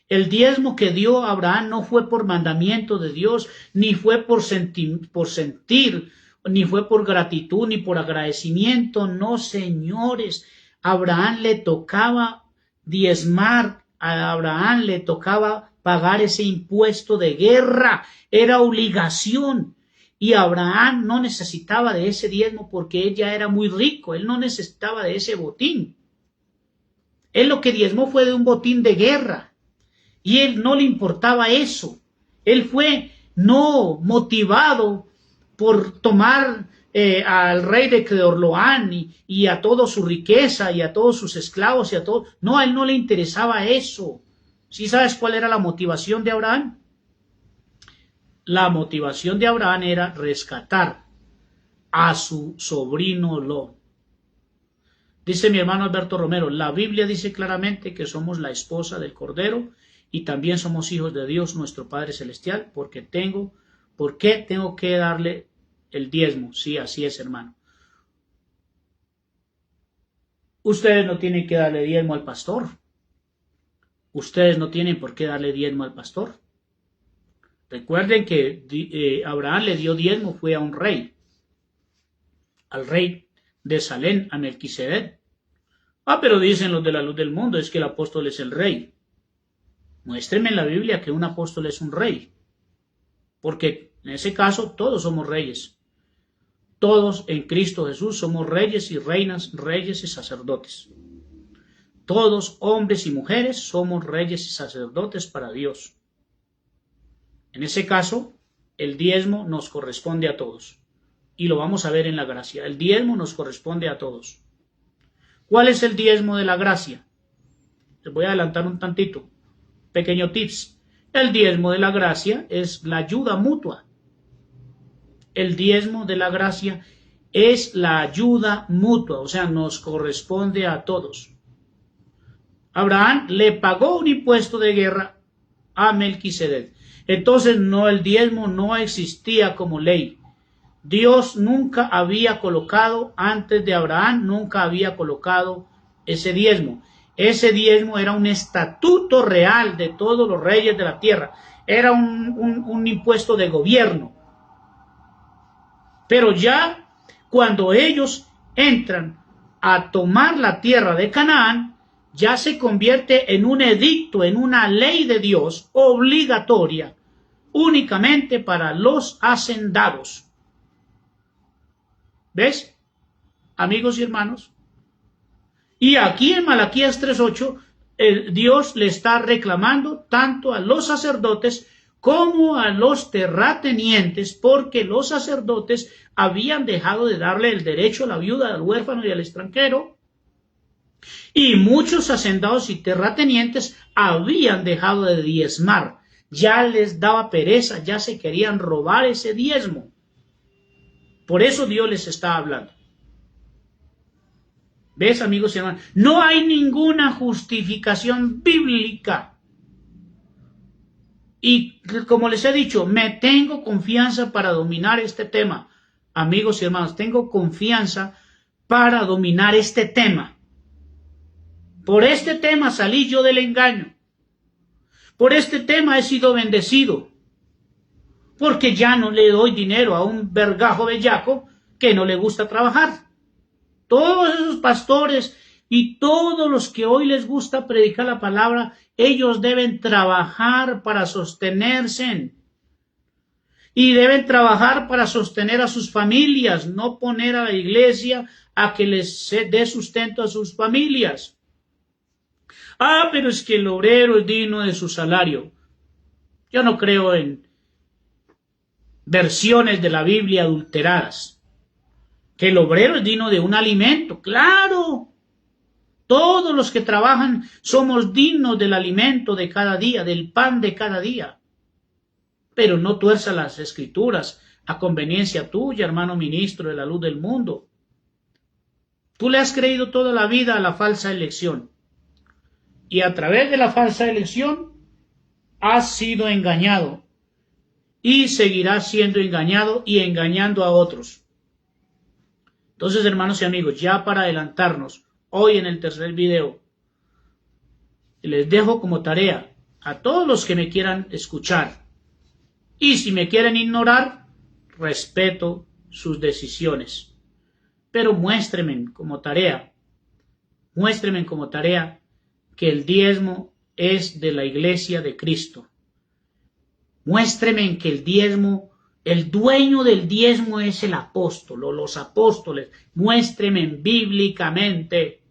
El diezmo que dio Abraham no fue por mandamiento de Dios, ni fue por sentir, ni fue por gratitud, ni por agradecimiento. No, señores. A Abraham le tocaba diezmar, a Abraham le tocaba pagar ese impuesto de guerra, era obligación. Y Abraham no necesitaba de ese diezmo porque él ya era muy rico, él no necesitaba de ese botín. Él lo que diezmó fue de un botín de guerra. Y él no le importaba eso. Él fue no motivado por tomar al rey de Kedorloán y a toda su riqueza y a todos sus esclavos y a todo. No, a él no le interesaba eso. ¿Sí sabes cuál era la motivación de Abraham? La motivación de Abraham era rescatar a su sobrino Lot. Dice mi hermano Alberto Romero, la Biblia dice claramente que somos la esposa del Cordero y también somos hijos de Dios nuestro Padre Celestial. ¿Por qué tengo que darle el diezmo? Sí, así es, hermano. Ustedes no tienen que darle diezmo al pastor. Ustedes no tienen por qué darle diezmo al pastor. Recuerden que Abraham le dio diezmo, fue a un rey, al rey de Salem, a Melquisedec. Pero dicen los de la luz del mundo, es que el apóstol es el rey. Muéstrenme en la Biblia que un apóstol es un rey. Porque en ese caso todos somos reyes. Todos en Cristo Jesús somos reyes y reinas, reyes y sacerdotes. Todos, hombres y mujeres, somos reyes y sacerdotes para Dios. En ese caso, el diezmo nos corresponde a todos. Y lo vamos a ver en la gracia. El diezmo nos corresponde a todos. ¿Cuál es el diezmo de la gracia? Les voy a adelantar un tantito, pequeño tips. El diezmo de la gracia es la ayuda mutua. El diezmo de la gracia es la ayuda mutua, o sea, nos corresponde a todos. Abraham le pagó un impuesto de guerra a Melquisedec. Entonces, no, el diezmo no existía como ley. Dios nunca había colocado, antes de Abraham, nunca había colocado ese diezmo. Ese diezmo era un estatuto real de todos los reyes de la tierra. Era un impuesto de gobierno. Pero ya cuando ellos entran a tomar la tierra de Canaán, ya se convierte en un edicto, en una ley de Dios obligatoria, únicamente para los hacendados. ¿Ves, amigos y hermanos? Y aquí en Malaquías 3:8, Dios le está reclamando tanto a los sacerdotes como a los terratenientes, porque los sacerdotes habían dejado de darle el derecho a la viuda, al huérfano y al extranjero, y muchos hacendados y terratenientes habían dejado de diezmar. Ya les daba pereza, ya se querían robar ese diezmo. Por eso Dios les está hablando. ¿Ves, amigos y hermanos? No hay ninguna justificación bíblica. Y como les he dicho, me tengo confianza para dominar este tema. Amigos y hermanos, tengo confianza para dominar este tema. Por este tema salí yo del engaño. Por este tema he sido bendecido. Porque ya no le doy dinero a un vergajo bellaco que no le gusta trabajar. Todos esos pastores y todos los que hoy les gusta predicar la palabra, ellos deben trabajar para sostenerse. Y deben trabajar para sostener a sus familias, no poner a la iglesia a que les dé sustento a sus familias. Ah, pero es que el obrero es digno de su salario. Yo no creo en versiones de la Biblia adulteradas. Que el obrero es digno de un alimento, claro. Todos los que trabajan somos dignos del alimento de cada día, del pan de cada día. Pero no tuerza las escrituras a conveniencia tuya, hermano ministro de la luz del mundo. Tú le has creído toda la vida a la falsa elección. Y a través de la falsa elección has sido engañado. Y seguirás siendo engañado y engañando a otros. Entonces, hermanos y amigos, ya para adelantarnos, hoy en el tercer video, les dejo como tarea a todos los que me quieran escuchar. Y si me quieren ignorar, respeto sus decisiones. Pero muéstrenme como tarea que el diezmo es de la iglesia de Cristo. Muéstrenme que el diezmo, el dueño del diezmo es el apóstol o los apóstoles. Muéstrenme bíblicamente.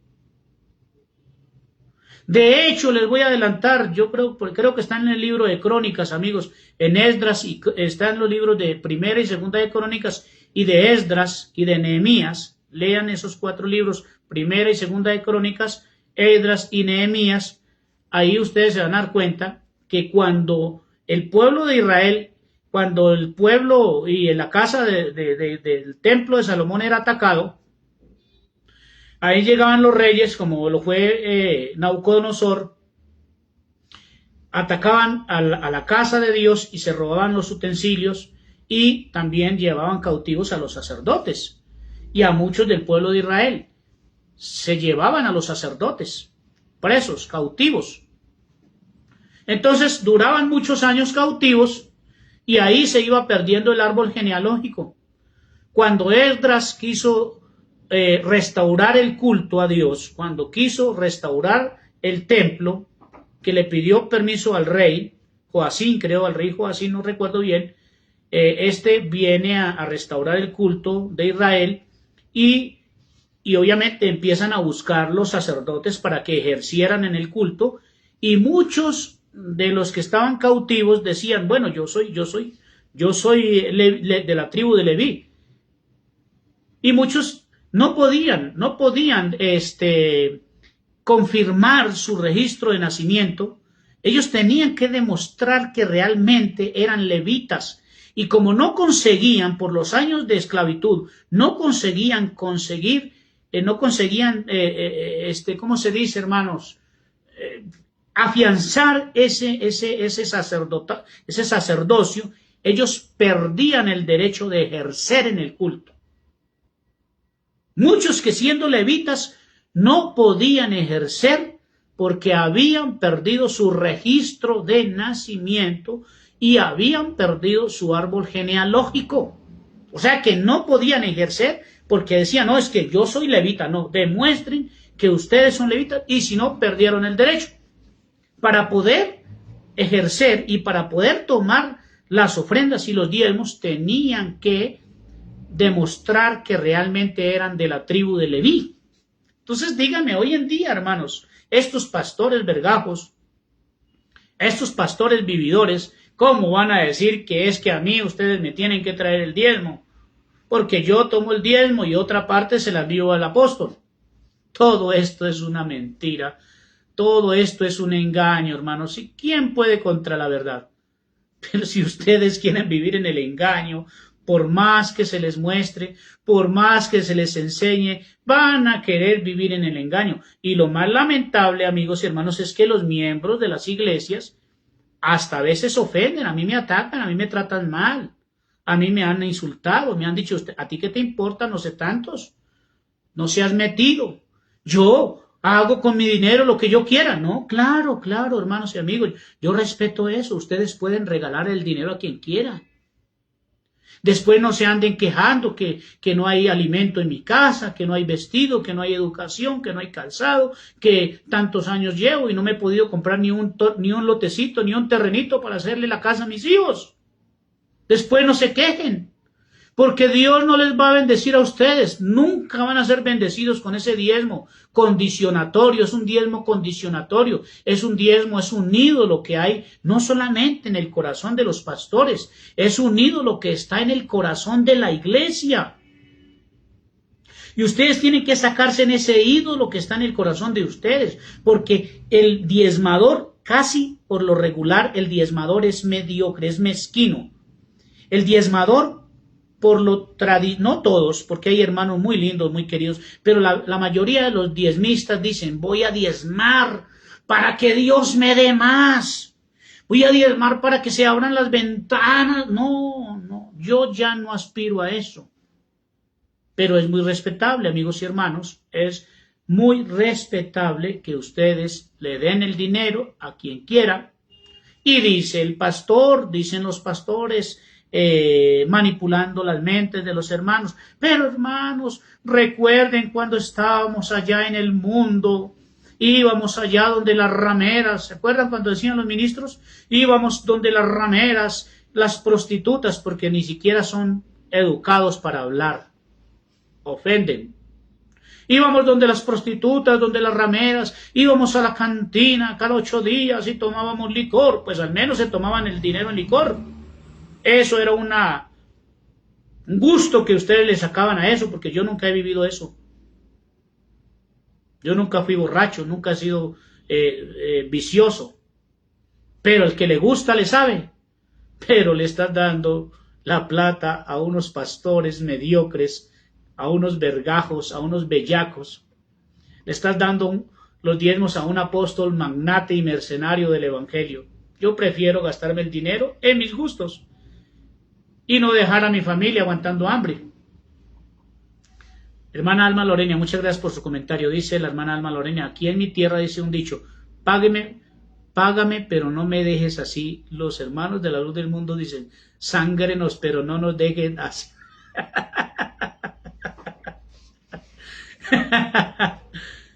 De hecho, les voy a adelantar, yo creo que está en el libro de Crónicas, amigos, en Esdras, y está en los libros de Primera y Segunda de Crónicas, y de Esdras y de Nehemías. Lean esos 4 libros, Primera y Segunda de Crónicas, Esdras y Nehemías. Ahí ustedes se van a dar cuenta que cuando el pueblo de Israel, cuando el pueblo y la casa del templo de Salomón era atacado, ahí llegaban los reyes, como lo fue Nabucodonosor, atacaban a la casa de Dios y se robaban los utensilios y también llevaban cautivos a los sacerdotes y a muchos del pueblo de Israel. Se llevaban a los sacerdotes presos, cautivos. Entonces duraban muchos años cautivos y ahí se iba perdiendo el árbol genealógico. Cuando Esdras quiso restaurar el culto a Dios, cuando quiso restaurar el templo, que le pidió permiso al rey Joacín, al rey Joacín, no recuerdo bien, viene a restaurar el culto de Israel y obviamente empiezan a buscar los sacerdotes para que ejercieran en el culto, y muchos de los que estaban cautivos decían, bueno, yo soy de la tribu de Leví. Y muchos no podían confirmar su registro de nacimiento. Ellos tenían que demostrar que realmente eran levitas. Y como no conseguían, por los años de esclavitud, no conseguían, ¿cómo se dice, hermanos? Afianzar ese sacerdocio, ellos perdían el derecho de ejercer en el culto. Muchos que siendo levitas no podían ejercer porque habían perdido su registro de nacimiento y habían perdido su árbol genealógico. O sea que no podían ejercer porque decían, no, es que yo soy levita. No, demuestren que ustedes son levitas y si no, perdieron el derecho. Para poder ejercer y para poder tomar las ofrendas y los diezmos tenían que demostrar que realmente eran de la tribu de Leví. Entonces díganme, hoy en día, hermanos, estos pastores vergajos, estos pastores vividores, ¿cómo van a decir que es que a mí ustedes me tienen que traer el diezmo? Porque yo tomo el diezmo y otra parte se la envío al apóstol. Todo esto es una mentira. Todo esto es un engaño, hermanos. ¿Y quién puede contra la verdad? Pero si ustedes quieren vivir en el engaño, por más que se les muestre, por más que se les enseñe, van a querer vivir en el engaño. Y lo más lamentable, amigos y hermanos, es que los miembros de las iglesias hasta a veces ofenden, a mí me atacan, a mí me tratan mal, a mí me han insultado, me han dicho, ¿a ti qué te importa? No sé tantos, no seas metido, yo hago con mi dinero lo que yo quiera. No, claro, hermanos y amigos, yo respeto eso, ustedes pueden regalar el dinero a quien quiera. Después no se anden quejando que no hay alimento en mi casa, que no hay vestido, que no hay educación, que no hay calzado, que tantos años llevo y no me he podido comprar ni un lotecito, ni un terrenito para hacerle la casa a mis hijos. Después no se quejen, porque Dios no les va a bendecir a ustedes. Nunca van a ser bendecidos con ese diezmo condicionatorio. Es un diezmo condicionatorio. Es un diezmo, es un ídolo que hay no solamente en el corazón de los pastores, es un ídolo que está en el corazón de la iglesia. Y ustedes tienen que sacarse en ese ídolo que está en el corazón de ustedes, porque el diezmador, casi por lo regular, el diezmador es mediocre, es mezquino. El diezmador, no todos, porque hay hermanos muy lindos, muy queridos, pero la mayoría de los diezmistas dicen, voy a diezmar para que Dios me dé más, voy a diezmar para que se abran las ventanas. No, yo ya no aspiro a eso, pero es muy respetable, amigos y hermanos, es muy respetable que ustedes le den el dinero a quien quiera. Y dice el pastor, dicen los pastores, manipulando las mentes de los hermanos. Pero hermanos, recuerden cuando estábamos allá en el mundo, íbamos allá donde las rameras, ¿se acuerdan cuando decían los ministros? Íbamos donde las rameras, las prostitutas, porque ni siquiera son educados para hablar, ofenden. Íbamos donde las prostitutas, donde las rameras, íbamos a la cantina cada 8 días y tomábamos licor, pues al menos se tomaban el dinero en licor. Eso era un gusto que ustedes le sacaban a eso, porque yo nunca he vivido eso. Yo nunca fui borracho, nunca he sido vicioso. Pero el que le gusta le sabe. Pero le están dando la plata a unos pastores mediocres, a unos vergajos, a unos bellacos. Le estás dando los diezmos a un apóstol magnate y mercenario del evangelio. Yo prefiero gastarme el dinero en mis gustos y no dejar a mi familia aguantando hambre. Hermana Alma Lorena, muchas gracias por su comentario. Dice la hermana Alma Lorena, aquí en mi tierra dice un dicho, págame, pero no me dejes así. Los hermanos de la luz del mundo dicen, sángrenos, pero no nos dejen así.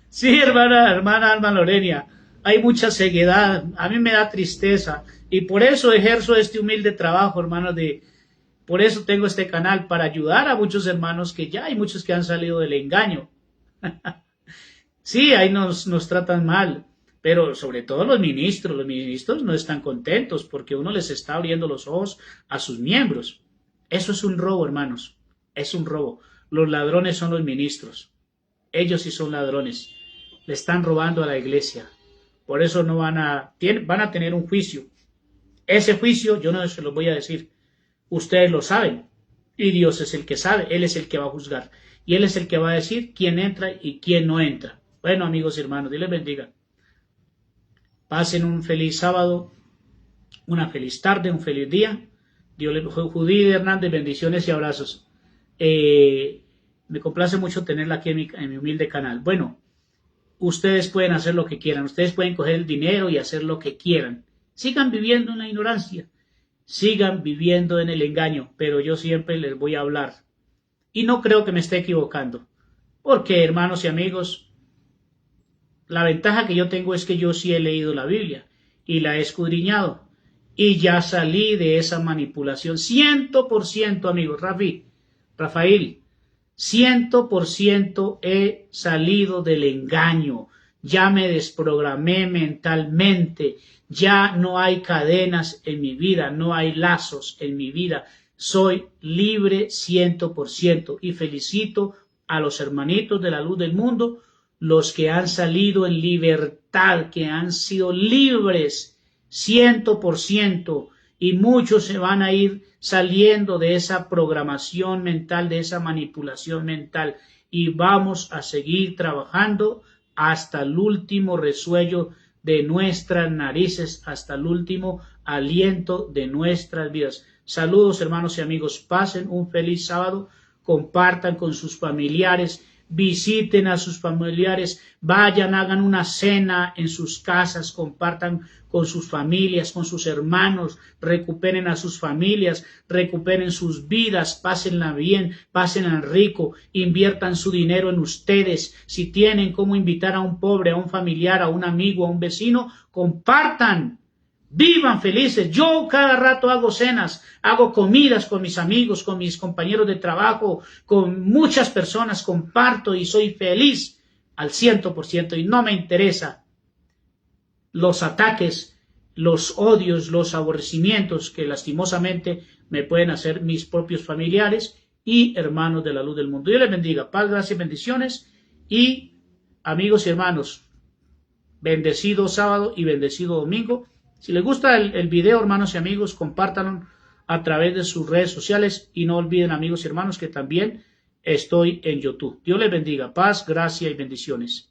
Sí, hermana Alma Lorena, hay mucha ceguedad, a mí me da tristeza y por eso ejerzo este humilde trabajo, hermanos, por eso tengo este canal, para ayudar a muchos hermanos que ya hay muchos que han salido del engaño. Sí, ahí nos tratan mal, pero sobre todo los ministros no están contentos porque uno les está abriendo los ojos a sus miembros. Eso es un robo, hermanos, es un robo. Los ladrones son los ministros. Ellos sí son ladrones. Le están robando a la iglesia. Por eso no van a tener un juicio. Ese juicio yo no se los voy a decir. Ustedes lo saben. Y Dios es el que sabe. Él es el que va a juzgar. Y Él es el que va a decir quién entra y quién no entra. Bueno, amigos y hermanos, Dios les bendiga. Pasen un feliz sábado, una feliz tarde, un feliz día. Dios les Judí Hernández, bendiciones y abrazos. Me complace mucho tenerla aquí en mi humilde canal. Bueno, ustedes pueden hacer lo que quieran. Ustedes pueden coger el dinero y hacer lo que quieran. Sigan viviendo en la ignorancia. Sigan viviendo en el engaño. Pero yo siempre les voy a hablar. Y no creo que me esté equivocando. Porque, hermanos y amigos, la ventaja que yo tengo es que yo sí he leído la Biblia y la he escudriñado y ya salí de esa manipulación 100%, amigos. Rafael, 100% he salido del engaño, ya me desprogramé mentalmente, ya no hay cadenas en mi vida, no hay lazos en mi vida, soy libre 100% y felicito a los hermanitos de la luz del mundo, los que han salido en libertad, que han sido libres 100%, y muchos se van a ir saliendo de esa programación mental, de esa manipulación mental, y vamos a seguir trabajando hasta el último resuello de nuestras narices, hasta el último aliento de nuestras vidas. Saludos, hermanos y amigos, pasen un feliz sábado, compartan con sus familiares, visiten a sus familiares, vayan, hagan una cena en sus casas, compartan con sus familias, con sus hermanos, recuperen a sus familias, recuperen sus vidas, pásenla bien, pásenla rico, inviertan su dinero en ustedes. Si tienen cómo invitar a un pobre, a un familiar, a un amigo, a un vecino, compartan. Vivan felices. Yo cada rato hago cenas, hago comidas con mis amigos, con mis compañeros de trabajo, con muchas personas, comparto y soy feliz al 100% y no me interesa los ataques, los odios, los aborrecimientos que lastimosamente me pueden hacer mis propios familiares y hermanos de la luz del mundo. Dios les bendiga. Paz, gracias, bendiciones y amigos y hermanos, bendecido sábado y bendecido domingo. Si les gusta el video, hermanos y amigos, compártanlo a través de sus redes sociales y no olviden, amigos y hermanos, que también estoy en YouTube. Dios les bendiga. Paz, gracia y bendiciones.